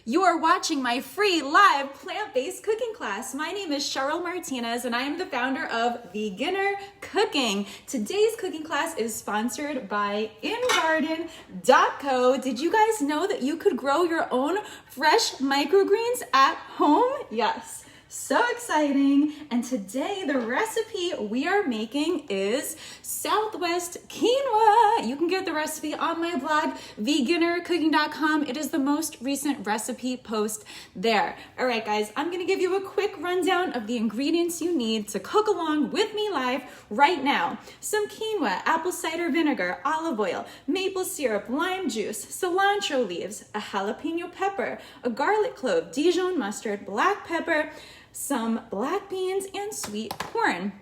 You are watching my free live plant-based cooking class. My name is Cheryl Martinez and I am the founder of Beginner Cooking. Today's cooking class is sponsored by Ingarden.co. Did you guys know that you could grow your own fresh microgreens at home? Yes. So exciting. And today the recipe we are making is Southwest quinoa. You can get the recipe on my blog, beginnercooking.com. It is the most recent recipe post there. All right, guys, I'm gonna give you a quick rundown of the ingredients you need to cook along with me live right now. Some quinoa, apple cider vinegar, olive oil, maple syrup, lime juice, cilantro leaves, a jalapeno pepper, a garlic clove, Dijon mustard, black pepper, some black beans, and sweet corn,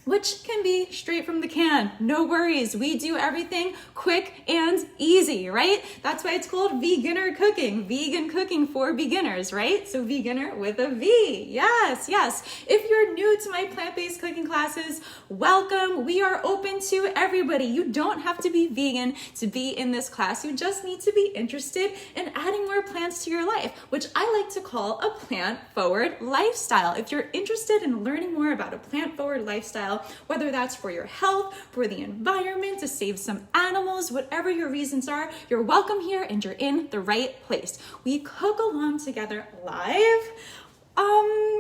which can be straight from the can. No worries, we do everything quick and easy, right? That's why it's called beginner cooking, vegan cooking for beginners, right? So beginner with a V, yes, yes. If you're new to my plant-based cooking classes, welcome. We are open to everybody. You don't have to be vegan to be in this class. You just need to be interested in adding more plants to your life, which I like to call a plant-forward lifestyle. If you're interested in learning more about a plant-forward lifestyle, whether that's for your health, for the environment, to save some animals, whatever your reasons are, you're welcome here and you're in the right place. We cook along together live.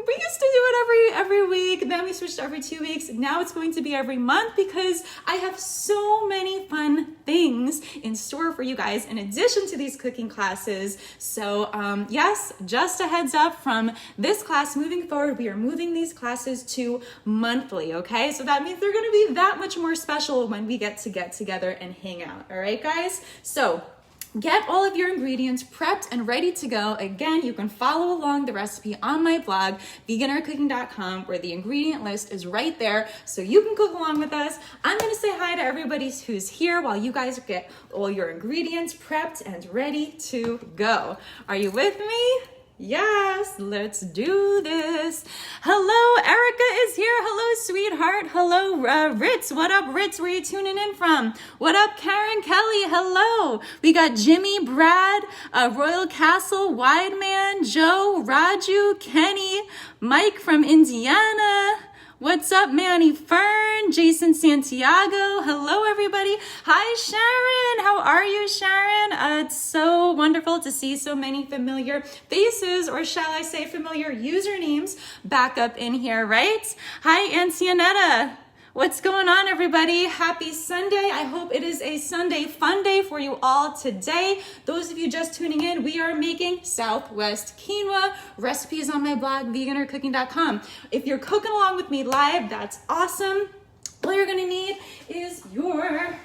We used to do it every week, then we switched to every 2 weeks. Now it's going to be every month because I have so many fun things in store for you guys in addition to these cooking classes. So yes, just a heads up from this class moving forward, we are moving these classes to monthly, okay? So that means they're gonna be that much more special when we get together and hang out, all right, guys? So get all of your ingredients prepped and ready to go. Again, you can follow along the recipe on my blog, beginnercooking.com, where the ingredient list is right there, so you can cook along with us. I'm gonna say hi to everybody who's here while you guys get all your ingredients prepped and ready to go. Are you with me? Yes, let's do this. Hello, Erica is here. Hello, sweetheart. Hello, Ritz. What up, Ritz? Where are you tuning in from? What up, Karen Kelly? Hello. We got Jimmy, Brad, Royal Castle, Wideman, Joe, Raju, Kenny, Mike from Indiana. What's up, Manny Fern, Jason Santiago? Hello, everybody. Hi, Sharon. How are you, Sharon? It's so wonderful to see so many familiar faces, or shall I say familiar usernames back up in here, right? Hi, Antianetta. What's going on, everybody? Happy Sunday. I hope it is a Sunday fun day for you all today. Those of you just tuning in, we are making Southwest quinoa. Recipes on my blog, beginnercooking.com. If you're cooking along with me live, that's awesome. All you're gonna need is your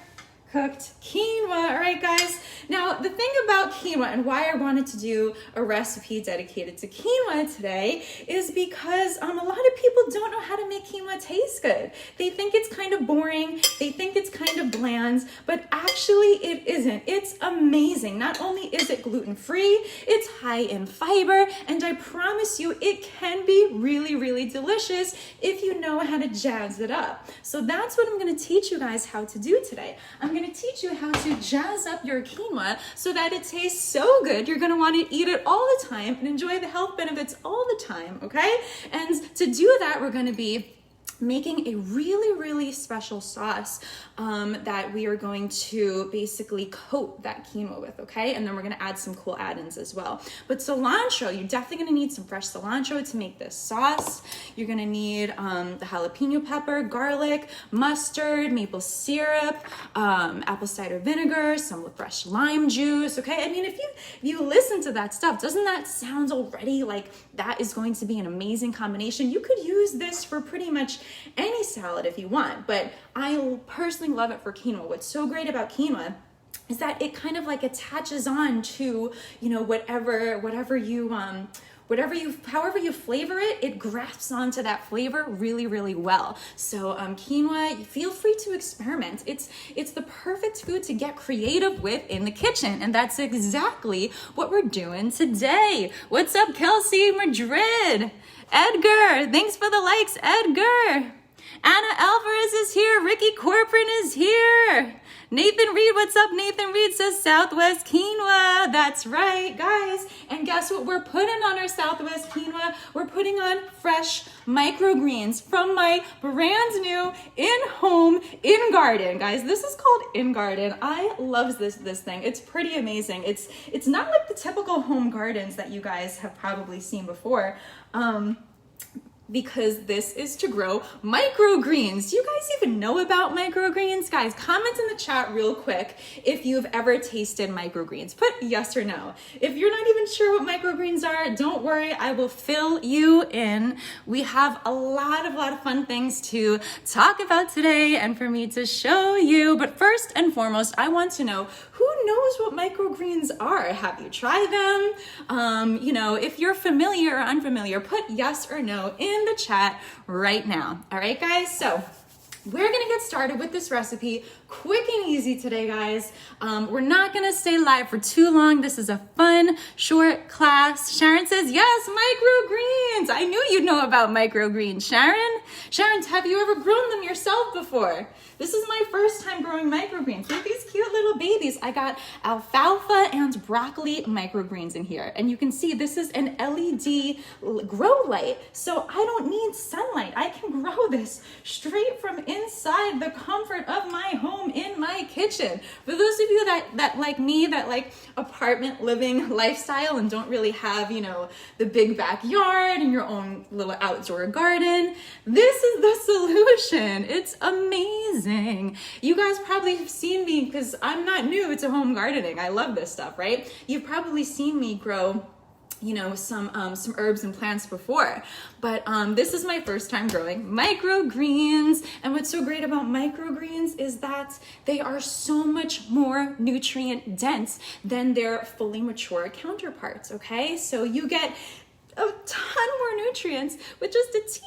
cooked quinoa. All right, guys. Now, the thing about quinoa and why I wanted to do a recipe dedicated to quinoa today is because a lot of people don't know how to make quinoa taste good. They think it's kind of boring. They think it's kind of bland, but actually it isn't. It's amazing. Not only is it gluten-free, it's high in fiber, and I promise you it can be really, really delicious if you know how to jazz it up. So that's what I'm going to teach you guys how to do today. I'm going to teach you how to jazz up your quinoa so that it tastes so good you're going to want to eat it all the time and enjoy the health benefits all the time, okay? And to do that, we're going to be making a really, really special sauce that we are going to basically coat that quinoa with, okay? And then we're gonna add some cool add-ins as well. But cilantro, you're definitely gonna need some fresh cilantro to make this sauce. You're gonna need the jalapeno pepper, garlic, mustard, maple syrup, apple cider vinegar, some fresh lime juice, okay? I mean, if you listen to that stuff, doesn't that sound already like that is going to be an amazing combination? You could use this for pretty much any salad if you want, but I personally love it for quinoa. What's so great about quinoa is that it kind of like attaches on to, you know, however you flavor it, it grafts onto that flavor really, really well. So quinoa, feel free to experiment. It's the perfect food to get creative with in the kitchen, and that's exactly what we're doing today. What's up, Kelsey Madrid? Edgar, thanks for the likes, Edgar. Anna Alvarez is here. Ricky Corcoran is here. Nathan Reed, what's up? Nathan Reed says Southwest quinoa. That's right, guys. And guess guess what we're putting on our 𝑳𝒊𝒏𝒈 quinoa? We're putting on fresh microgreens from my brand new in-home Ingarden. Guys, this is called Ingarden. I love this thing. It's pretty amazing. It's not like the typical home gardens that you guys have probably seen before. Because this is to grow microgreens. Do you guys even know about microgreens? Guys, comment in the chat real quick if you've ever tasted microgreens. Put yes or no. If you're not even sure what microgreens are, don't worry, I will fill you in. We have a lot of fun things to talk about today and for me to show you. But first and foremost, I want to know, who knows what microgreens are? Have you tried them? You know, if you're familiar or unfamiliar, put yes or no in the chat right now. All right, guys, so we're gonna get started with this recipe quick and easy today, guys. We're not gonna stay live for too long. This is a fun, short class. Sharon says, yes, microgreens. I knew you'd know about microgreens, Sharon. Sharon, have you ever grown them yourself before? This is my first time growing microgreens. Look at these cute little babies. I got alfalfa and broccoli microgreens in here. And you can see this is an LED grow light. So I don't need sunlight. I can grow this straight from inside the comfort of my home in my kitchen. For those of you that like me, that like apartment living lifestyle and don't really have, you know, the big backyard and your own little outdoor garden, this is the solution. It's amazing. You guys probably have seen me, because I'm not new to home gardening. I love this stuff, right? You've probably seen me grow, you know, some herbs and plants before, but this is my first time growing microgreens. And what's so great about microgreens is that they are so much more nutrient dense than their fully mature counterparts, okay? So you get a ton more nutrients with just a teeny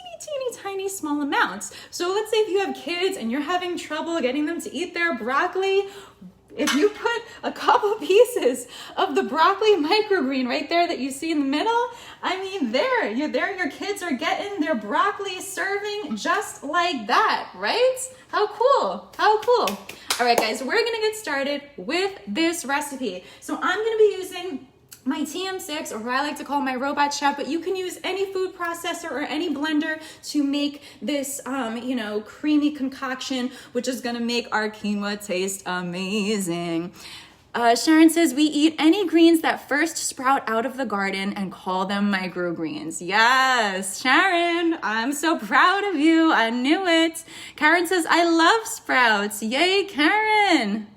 tiny small amounts. So let's say if you have kids and you're having trouble getting them to eat their broccoli, if you put a couple pieces of the broccoli microgreen right there that you see in the middle, I mean, there your kids are getting their broccoli serving just like that, right? How cool, how cool. All right, guys, we're gonna get started with this recipe. So I'm gonna be using my TM6, or what I like to call my robot chef, but you can use any food processor or any blender to make this, you know, creamy concoction, which is gonna make our quinoa taste amazing. Sharon says, we eat any greens that first sprout out of the garden and call them microgreens. Yes, Sharon, I'm so proud of you. I knew it. Karen says, I love sprouts. Yay, Karen.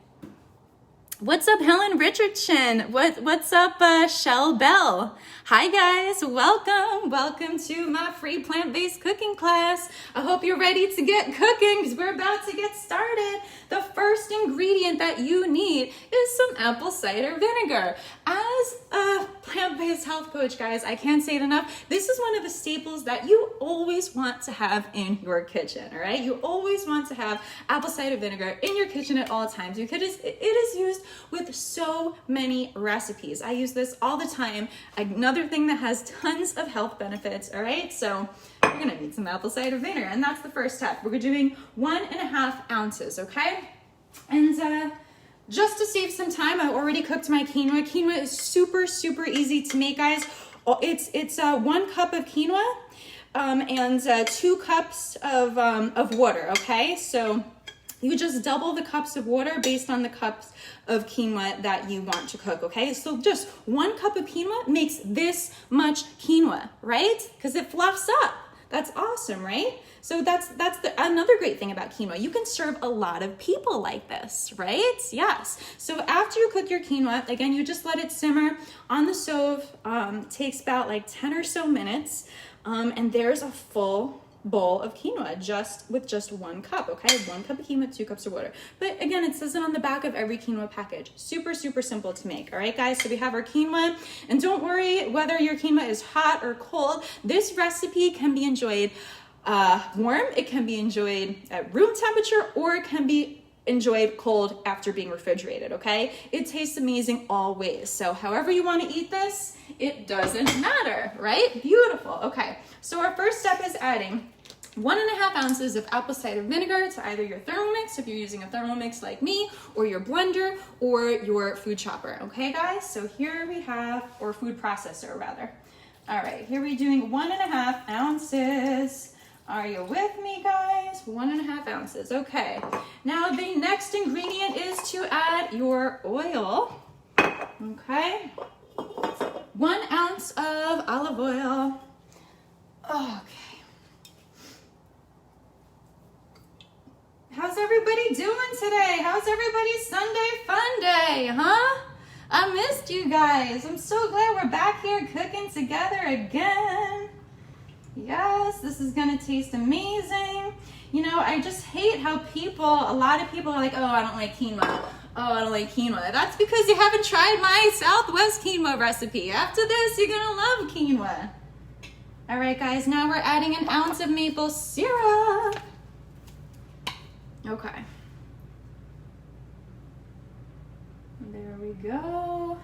What's up, Helen Richardson? What's up, Shell Bell? Hi guys, welcome to my free plant-based cooking class. I hope you're ready to get cooking, because we're about to get started. The first ingredient that you need is some apple cider vinegar. As a plant-based health coach, guys, I can't say it enough. This is one of the staples that you always want to have in your kitchen, all right? You always want to have apple cider vinegar in your kitchen at all times, because it is used with so many recipes. I use this all the time. Another thing that has tons of health benefits, all right? So we're gonna need some apple cider vinegar, and that's the first step. We're doing 1.5 ounces, okay? And just to save some time, I already cooked my quinoa. Quinoa is super easy to make, guys. It's 1 cup of quinoa and 2 cups of water, okay? So you just double the cups of water based on the cups of quinoa that you want to cook, okay? So just 1 cup of quinoa makes this much quinoa, right? Because it fluffs up. That's awesome, right? So that's another great thing about quinoa. You can serve a lot of people like this, right? Yes. So after you cook your quinoa, again, you just let it simmer on the stove. Takes about like 10 or so minutes. And there's a full bowl of quinoa with just 1 cup, okay? 1 cup of quinoa, 2 cups of water. But again, it says it on the back of every quinoa package. Super simple to make, all right, guys? So we have our quinoa, and don't worry whether your quinoa is hot or cold. This recipe can be enjoyed warm, it can be enjoyed at room temperature, or it can be enjoyed cold after being refrigerated, okay? It tastes amazing all ways. So however you want to eat this, it doesn't matter, right? Beautiful. Okay, so our first step is adding 1.5 ounces of apple cider vinegar to either your 𝘑𝘪𝘆𝘐 if you're using a 𝘑𝘪𝘆𝘐 like me, or your blender, or your food chopper. Okay, guys? So here we have, or food processor rather. All right, here we're doing 1.5 ounces. Are you with me, guys? 1.5 ounces. Okay. Now the next ingredient is to add your oil. Okay. 1 ounce of olive oil. Okay. How's everybody doing today? How's everybody's Sunday fun day, huh? I missed you guys. I'm so glad we're back here cooking together again. Yes, this is gonna taste amazing. You know, I just hate how a lot of people are like, oh, I don't like quinoa. Oh, I don't like quinoa. That's because you haven't tried my Southwest quinoa recipe. After this, you're gonna love quinoa. All right, guys, now we're adding 1 ounce of maple syrup. Okay. There we go.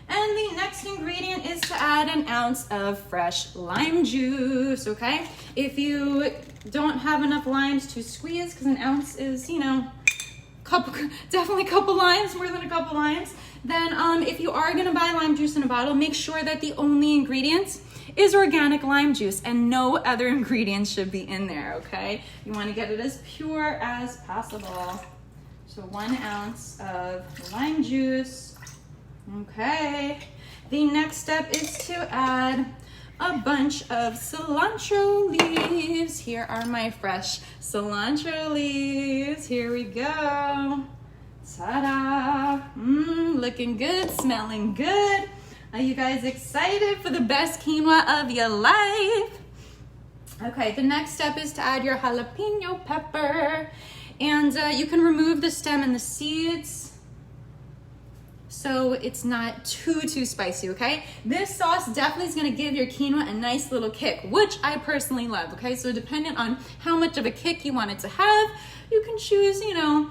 And the next ingredient is to add 1 ounce of fresh lime juice, okay? If you don't have enough limes to squeeze, because 1 ounce is, you know, definitely a couple limes, more than a couple limes, then if you are gonna buy lime juice in a bottle, make sure that the only ingredient is organic lime juice and no other ingredients should be in there, okay? You wanna get it as pure as possible. So 1 ounce of lime juice. Okay. The next step is to add a bunch of cilantro leaves. Here are my fresh cilantro leaves. Here we go. Ta-da! Looking good, smelling good. Are you guys excited for the best quinoa of your life? Okay, the next step is to add your jalapeno pepper. And you can remove the stem and the seeds so it's not too spicy, okay? This sauce definitely is gonna give your quinoa a nice little kick, which I personally love, okay? So depending on how much of a kick you want it to have, you can choose, you know,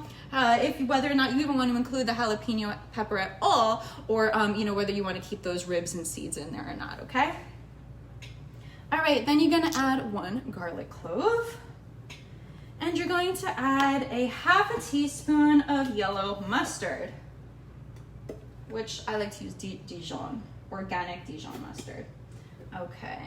whether or not you even want to include the jalapeno pepper at all, or you know, whether you want to keep those ribs and seeds in there or not, okay? All right, then you're gonna add 1 garlic clove, and you're going to add a ½ teaspoon of yellow mustard, which I like to use Dijon, organic Dijon mustard. Okay.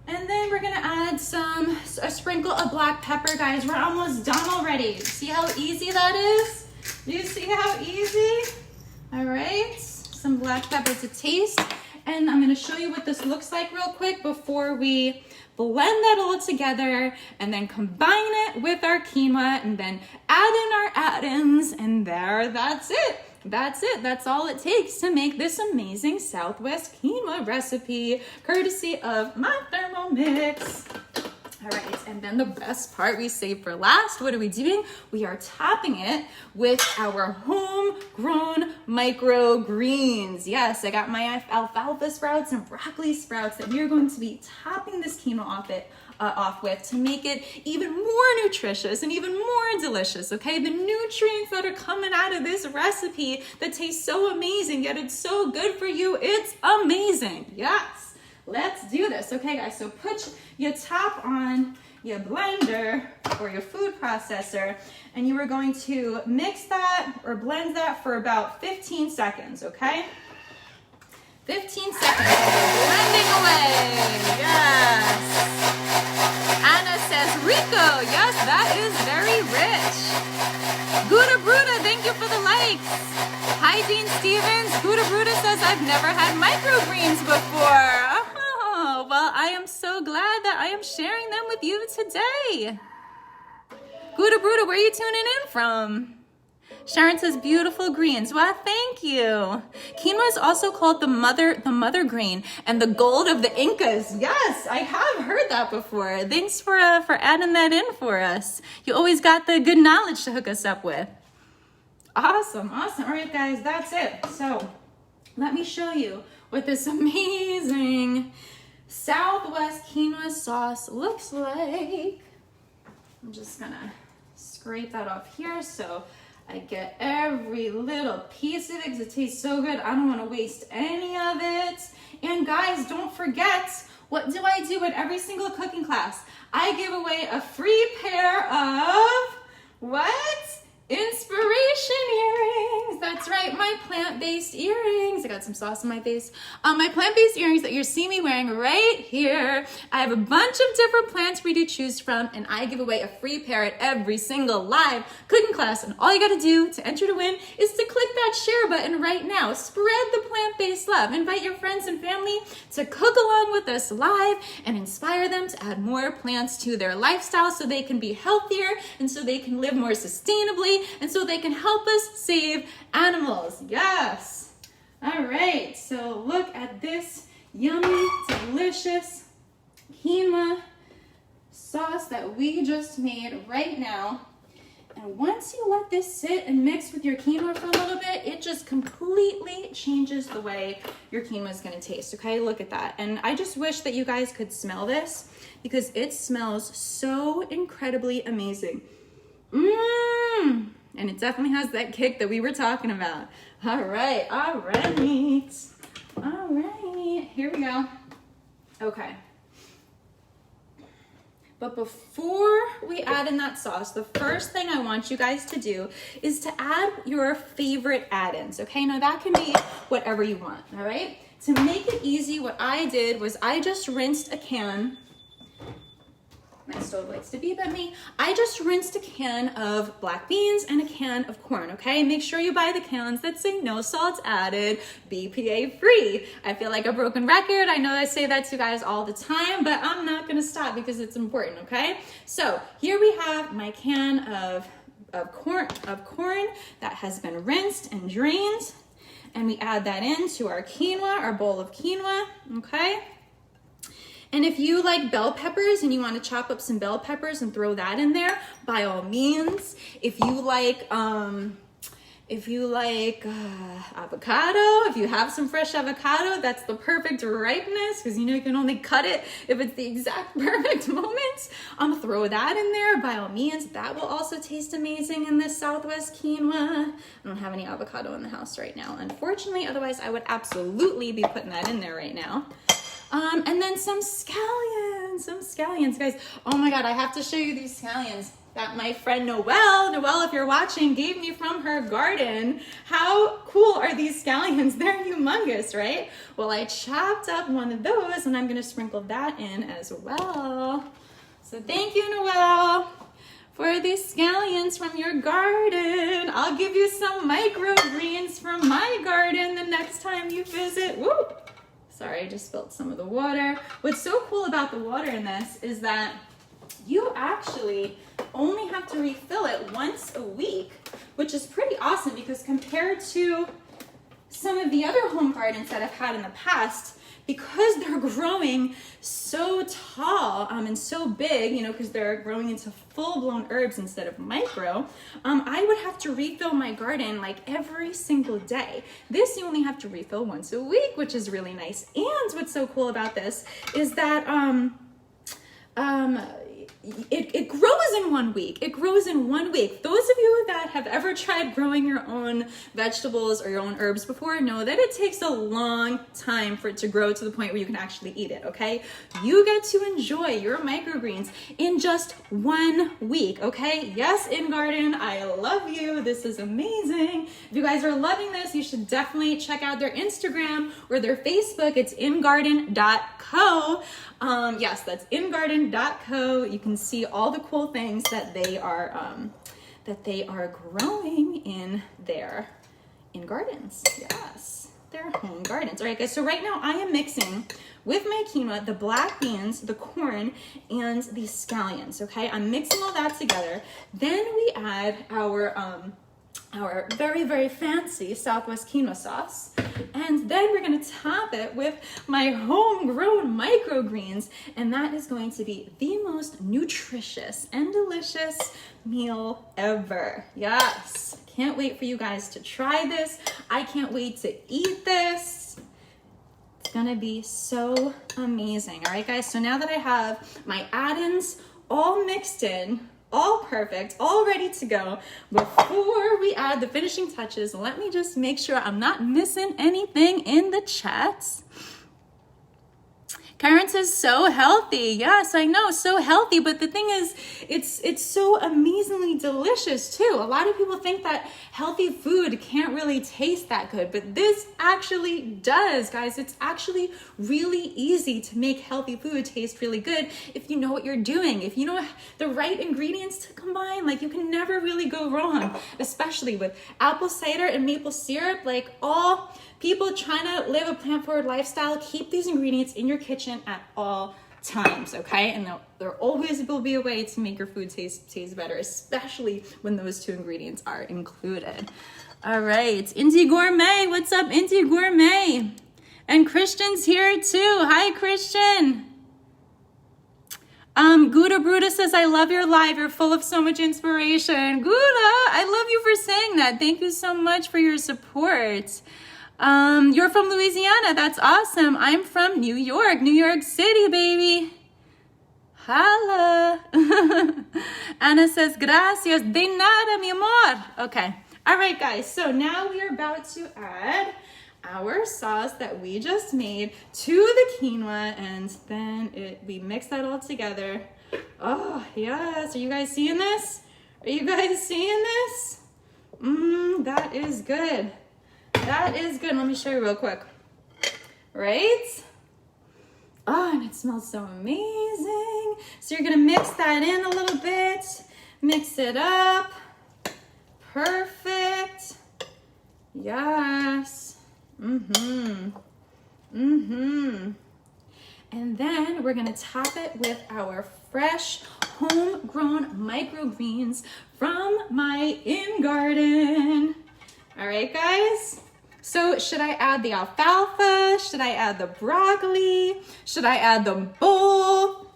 And then we're gonna add a sprinkle of black pepper, guys. We're almost done already. See how easy that is? Do you see how easy? All right, some black pepper to taste. And I'm gonna show you what this looks like real quick before we blend that all together and then combine it with our quinoa and then add in our add-ins, and that's it. That's it. That's all it takes to make this amazing Southwest quinoa recipe, courtesy of my 𝘑𝘪𝘆𝘐. All right, and then the best part we saved for last. What are we doing? We are topping it with our homegrown microgreens. Yes, I got my alfalfa sprouts and broccoli sprouts that we are going to be topping this quinoa off with to make it even more nutritious and even more delicious, okay? The nutrients that are coming out of this recipe that taste so amazing, yet it's so good for you, it's amazing. Yes, let's do this. Okay, guys, so put your top on your blender or your food processor, and you are going to mix that or blend that for about 15 seconds, okay? 15 seconds, blending away, yes. Anna says, Rico, yes, that is very rich. 𝘠𝘪𝘆𝘁, thank you for the likes. Hi, Dean Stevens. 𝘠𝘠𝘆𝘁 says, I've never had microgreens before. Oh, well, I am so glad that I am sharing them with you today. 𝘠𝘠𝘆𝘁, where are you tuning in from? Sharon says, beautiful greens. Well, thank you. Quinoa is also called the mother grain and the gold of the Incas. Yes, I have heard that before. Thanks for adding that in for us. You always got the good knowledge to hook us up with. Awesome, awesome. All right, guys, that's it. So let me show you what this amazing Southwest quinoa sauce looks like. I'm just gonna scrape that off here so I get every little piece of it because it tastes so good. I don't want to waste any of it. And guys, don't forget, what do I do in every single cooking class? I give away a free pair of what? Inspiration earrings. That's right, my plant-based earrings. I got some sauce on my face. My plant-based earrings that you see me wearing right here. I have a bunch of different plants for you to choose from, and I give away a free pair at every single live cooking class. And all you gotta do to enter to win is to click that share button right now. Spread the plant-based love. Invite your friends and family to cook along with us live and inspire them to add more plants to their lifestyle so they can be healthier and so they can live more sustainably and so they can help us save animals. Yes. All right, so look at this yummy, delicious quinoa sauce that we just made right now. And once you let this sit and mix with your quinoa for a little bit, it just completely changes the way your quinoa is going to taste, okay? Look at that. And I just wish that you guys could smell this because it smells so incredibly amazing. And it definitely has that kick that we were talking about. All right, here we go. Okay. But before we add in that sauce, the first thing I want you guys to do is to add your favorite add-ins, okay? Now that can be whatever you want, all right? To make it easy, what I did was I just rinsed a can. My stove likes to beep at me. I just rinsed a can of black beans and a can of corn, okay? Make sure you buy the cans that say no salts added, BPA free. I feel like a broken record. I know I say that to you guys all the time, but I'm not gonna stop because it's important, okay? So here we have my can of corn that has been rinsed and drained. And we add that into our quinoa, our bowl of quinoa, okay? And if you like bell peppers and you want to chop up some bell peppers and throw that in there, by all means. If you like avocado, if you have some fresh avocado, that's the perfect ripeness because you know you can only cut it if it's the exact perfect moment. Throw that in there, by all means. That will also taste amazing in this Southwest quinoa. I don't have any avocado in the house right now, unfortunately. Otherwise, I would absolutely be putting that in there right now. And then some scallions, guys. Oh my God, I have to show you these scallions that my friend Noelle, if you're watching, gave me from her garden. How cool are these scallions? They're humongous, right? Well, I chopped up one of those and I'm gonna sprinkle that in as well. So thank you, Noelle, for these scallions from your garden. I'll give you some microgreens from my garden the next time you visit. Woo! Sorry, I just spilled some of the water. What's so cool about the water in this is that you actually only have to refill it once a week, which is pretty awesome because compared to some of the other home gardens that I've had in the past, because they're growing so tall and so big, you know, because they're growing into full-blown herbs instead of micro, I would have to refill my garden like every single day. This you only have to refill once a week, which is really nice. And what's so cool about this is that it grows in 1 week. It grows in 1 week. Those of you that have ever tried growing your own vegetables or your own herbs before know that it takes a long time for it to grow to the point where you can actually eat it, okay? You get to enjoy your microgreens in just 1 week, okay? Yes, Ingarden, I love you. This is amazing. If you guys are loving this, you should definitely check out their Instagram or their Facebook. It's ingarden.co. Yes, that's ingarden.co. You can see all the cool things that they are growing in their gardens. Yes, their home gardens. All right, guys. So right now I am mixing with my quinoa the black beans, the corn, and the scallions. Okay, I'm mixing all that together. Then we add our very, very fancy Southwest quinoa sauce. And then we're gonna top it with my homegrown microgreens. And that is going to be the most nutritious and delicious meal ever. Yes, can't wait for you guys to try this. I can't wait to eat this. It's gonna be so amazing. All right, guys, so now that I have my add-ins all mixed in, all perfect, all ready to go. Before we add the finishing touches, let me just make sure I'm not missing anything in the chat. Karen says so healthy. Yes, I know, so healthy. But the thing is, it's so amazingly delicious too. A lot of people think that healthy food can't really taste that good, but this actually does, guys. It's actually really easy to make healthy food taste really good if you know what you're doing. If you know the right ingredients to combine, like you can never really go wrong, especially with apple cider and maple syrup. Like all people trying to live a plant-forward lifestyle, keep these ingredients in your kitchen at all times, okay? And there always will be a way to make your food taste better, especially when those two ingredients are included. All right, Indie Gourmet, what's up, Indie Gourmet? And Christian's here too. Hi, Christian. Gouda Bruda says, I love your live. You're full of so much inspiration. Gouda, I love you for saying that. Thank you so much for your support. You're from Louisiana. That's awesome. I'm from New York City, baby. Holla. Anna says, gracias. De nada, mi amor. Okay. All right, guys. So now we are about to add our sauce that we just made to the quinoa, and then we mix that all together. Oh, yes. Are you guys seeing this? Are you guys seeing this? That is good. That is good. Let me show you real quick. Right? Oh, and it smells so amazing. So you're going to mix that in a little bit. Mix it up. Perfect. Yes. And then we're going to top it with our fresh homegrown microgreens from my Ingarden. All right, guys. So should I add the alfalfa? Should I add the broccoli? Should I add them both?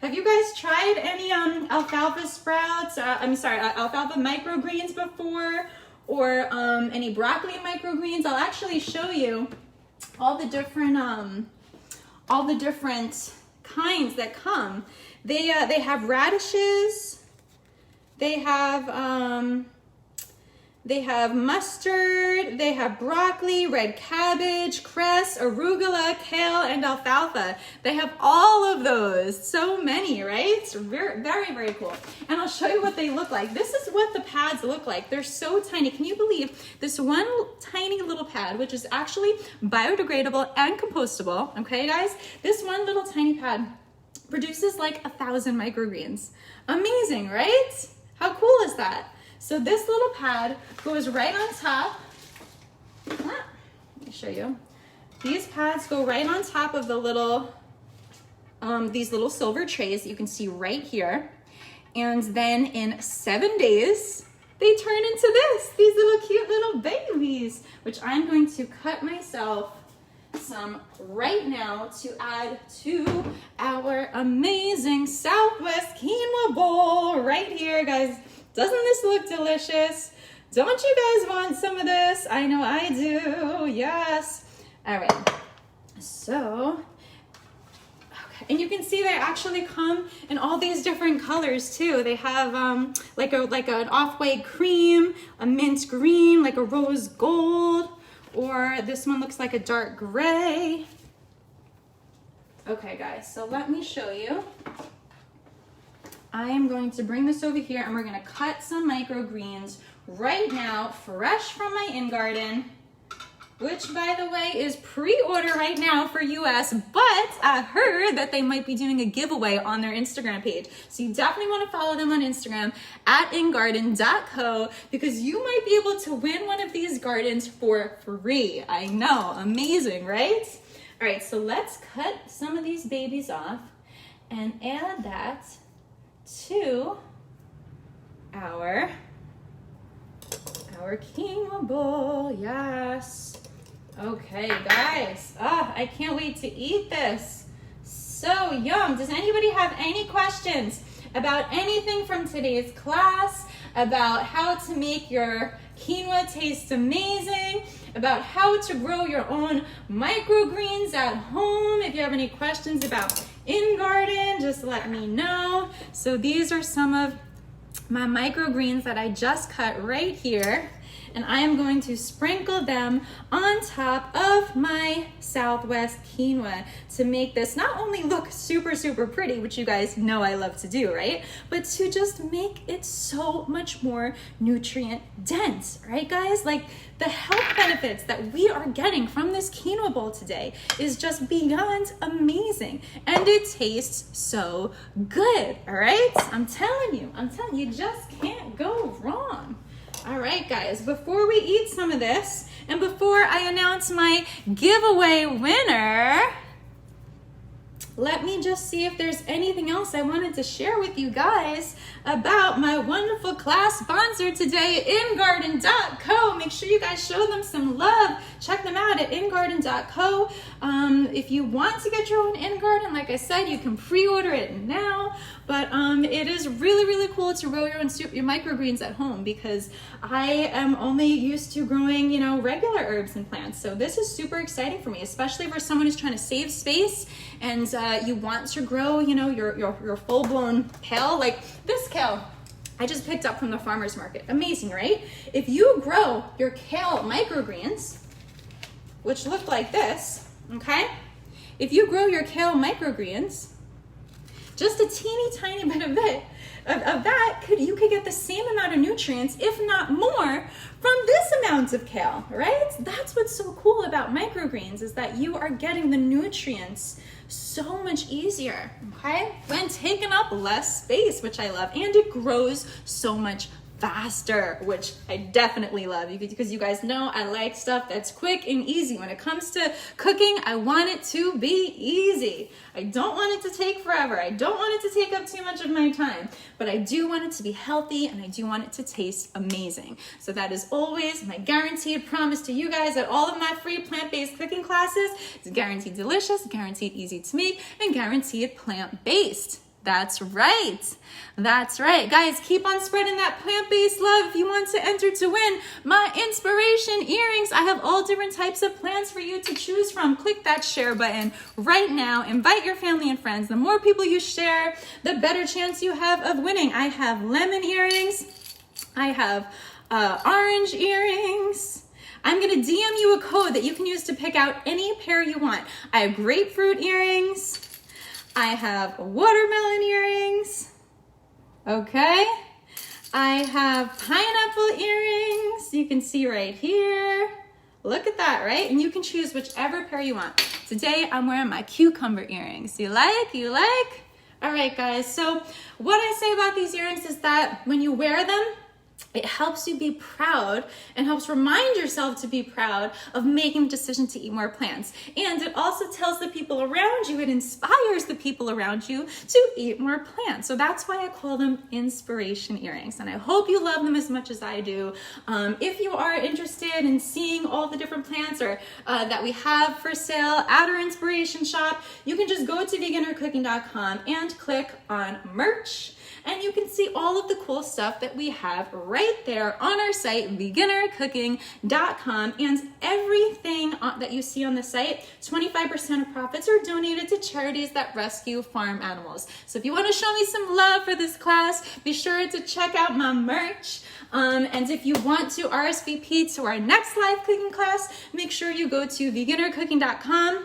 Have you guys tried any alfalfa sprouts? Alfalfa microgreens before, or any broccoli microgreens? I'll actually show you all the different kinds that come. They have radishes. They have mustard, they have broccoli, red cabbage, cress, arugula, kale, and alfalfa. They have all of those. So many, right? Very, very, very cool. And I'll show you what they look like. This is what the pads look like. They're so tiny. Can you believe this one tiny little pad, which is actually biodegradable and compostable, okay, guys? This one little tiny pad produces like 1,000 microgreens. Amazing, right? How cool is that? So this little pad goes right on top. Let me show you. These pads go right on top of the little, these little silver trays that you can see right here. And then in 7 days, they turn into these little cute little babies, which I'm going to cut myself some right now to add to our amazing Southwest quinoa bowl right here, guys. Doesn't this look delicious? Don't you guys want some of this? I know I do. Yes. All right. So, okay. And you can see they actually come in all these different colors too. They have like an off-white cream, a mint green, like a rose gold, or this one looks like a dark gray. Okay, guys. So let me show you. I am going to bring this over here and we're going to cut some microgreens right now, fresh from my Ingarden, which by the way is pre-order right now for US, but I heard that they might be doing a giveaway on their Instagram page. So you definitely want to follow them on Instagram at ingarden.co, because you might be able to win one of these gardens for free. I know, amazing, right? All right, so let's cut some of these babies off and add that to our quinoa bowl. Yes. Okay, guys. I can't wait to eat this. So yum. Does anybody have any questions about anything from today's class, about how to make your quinoa taste amazing, about how to grow your own microgreens at home? If you have any questions about Ingarden, just let me know. So these are some of my microgreens that I just cut right here. and I am going to sprinkle them on top of my Southwest quinoa to make this not only look super, super pretty, which you guys know I love to do, right? But to just make it so much more nutrient dense, right guys? Like the health benefits that we are getting from this quinoa bowl today is just beyond amazing. And it tastes so good, all right? I'm telling you, you just can't go wrong. All right, guys, before we eat some of this, and before I announce my giveaway winner, let me just see if there's anything else I wanted to share with you guys about my wonderful class sponsor today, Ingarden.co. Make sure you guys show them some love. Check them out at Ingarden.co. If you want to get your own Ingarden, like I said, you can pre-order it now. But it is really, really cool to grow your own your microgreens at home, because I am only used to growing, you know, regular herbs and plants. So this is super exciting for me, especially for someone who's trying to save space and you want to grow, you know, your full-blown kale, like this kale I just picked up from the farmer's market. Amazing, right? If you grow your kale microgreens, which look like this, okay? If you grow your kale microgreens, just a teeny tiny bit of that, you could get the same amount of nutrients, if not more, from this amount of kale, right? That's what's so cool about microgreens, is that you are getting the nutrients so much easier, okay? When taking up less space, which I love, and it grows so much faster, which I definitely love, because you guys know I like stuff that's quick and easy. When it comes to cooking, I want it to be easy. I don't want it to take forever. I don't want it to take up too much of my time, but I do want it to be healthy, and I do want it to taste amazing. So that is always my guaranteed promise to you guys at all of my free plant-based cooking classes. It's guaranteed delicious, guaranteed easy to make, and guaranteed plant-based. That's right. That's right. Guys, keep on spreading that plant-based love if you want to enter to win my inspiration earrings. I have all different types of plants for you to choose from. Click that share button right now. Invite your family and friends. The more people you share, the better chance you have of winning. I have lemon earrings. I have orange earrings. I'm going to DM you a code that you can use to pick out any pair you want. I have grapefruit earrings. I have watermelon earrings, okay? I have pineapple earrings, you can see right here. Look at that, right? And you can choose whichever pair you want. Today, I'm wearing my cucumber earrings. You like? You like? All right, guys, so what I say about these earrings is that when you wear them, it helps you be proud and helps remind yourself to be proud of making the decision to eat more plants. And it also tells the people around you, it inspires the people around you to eat more plants. So that's why I call them inspiration earrings. And I hope you love them as much as I do. If you are interested in seeing all the different plants that we have for sale at our inspiration shop, you can just go to beginnercooking.com and click on merch. And you can see all of the cool stuff that we have right there on our site, beginnercooking.com. And everything that you see on the site, 25% of profits are donated to charities that rescue farm animals. So if you want to show me some love for this class, be sure to check out my merch. And if you want to RSVP to our next live cooking class, make sure you go to beginnercooking.com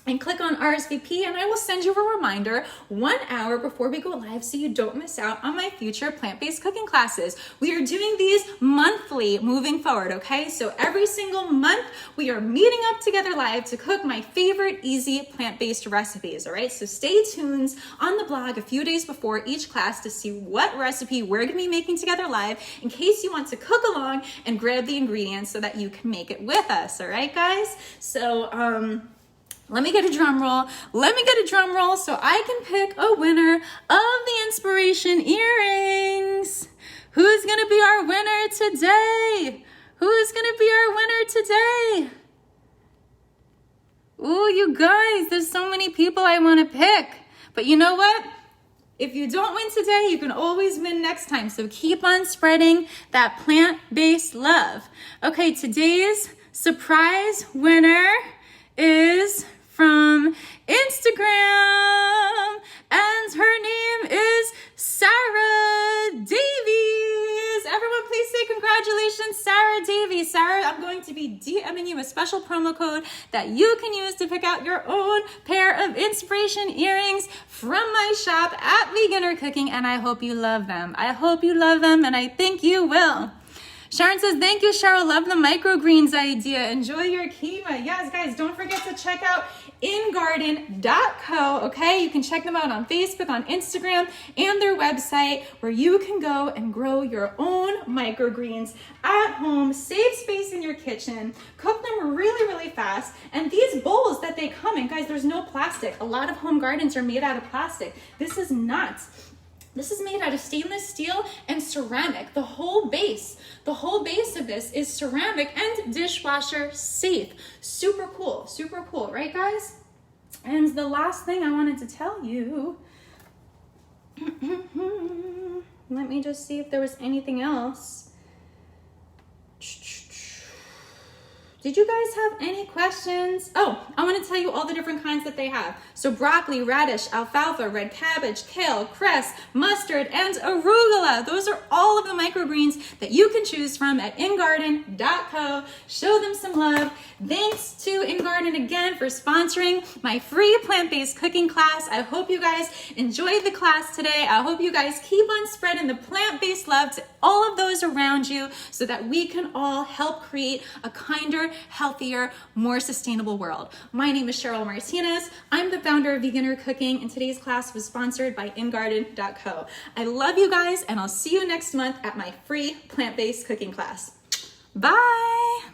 and click on RSVP, and I will send you a reminder 1 hour before we go live so you don't miss out on my future plant-based cooking classes. We are doing these monthly moving forward, okay? So every single month, we are meeting up together live to cook my favorite easy plant-based recipes, all right? So stay tuned on the blog a few days before each class to see what recipe we're gonna be making together live in case you want to cook along and grab the ingredients so that you can make it with us, all right, guys? So, let me get a drum roll. Let me get a drum roll so I can pick a winner of the inspiration earrings. Who's going to be our winner today? Who's going to be our winner today? Ooh, you guys, there's so many people I want to pick. But you know what? If you don't win today, you can always win next time. So keep on spreading that plant-based love. Okay, today's surprise winner is from Instagram, and her name is Sarah Davies. Everyone please say congratulations, Sarah Davies. special promo code that you can use to pick out your own pair of inspiration earrings from my shop at Beginner Cooking, and I hope you love them. I hope you love them, and I think you will. Sharon says, thank you, Cheryl. Love the microgreens idea. Enjoy your quinoa. Yes, guys, don't forget to check out Ingarden.co, okay? You can check them out on Facebook, on Instagram, and their website where you can go and grow your own microgreens at home, save space in your kitchen, cook them really, really fast. And these bowls that they come in, guys, there's no plastic. A lot of home gardens are made out of plastic. This is nuts. This is made out of stainless steel and ceramic. The whole base of this is ceramic and dishwasher safe. Super cool, right guys? And the last thing I wanted to tell you, let me just see if there was anything else. Did you guys have any questions? Oh, I want to tell you all the different kinds that they have. So broccoli, radish, alfalfa, red cabbage, kale, cress, mustard, and arugula. Those are all of the microgreens that you can choose from at Ingarden.co. Show them some love. Thanks to Ingarden again for sponsoring my free plant-based cooking class. I hope you guys enjoyed the class today. I hope you guys keep on spreading the plant-based love to all of those around you so that we can all help create a kinder, healthier, more sustainable world. My name is Cheryl Martinez. I'm the founder of Beginner Cooking, and today's class was sponsored by Ingarden.co. I love you guys, and I'll see you next month at my free plant-based cooking class. Bye!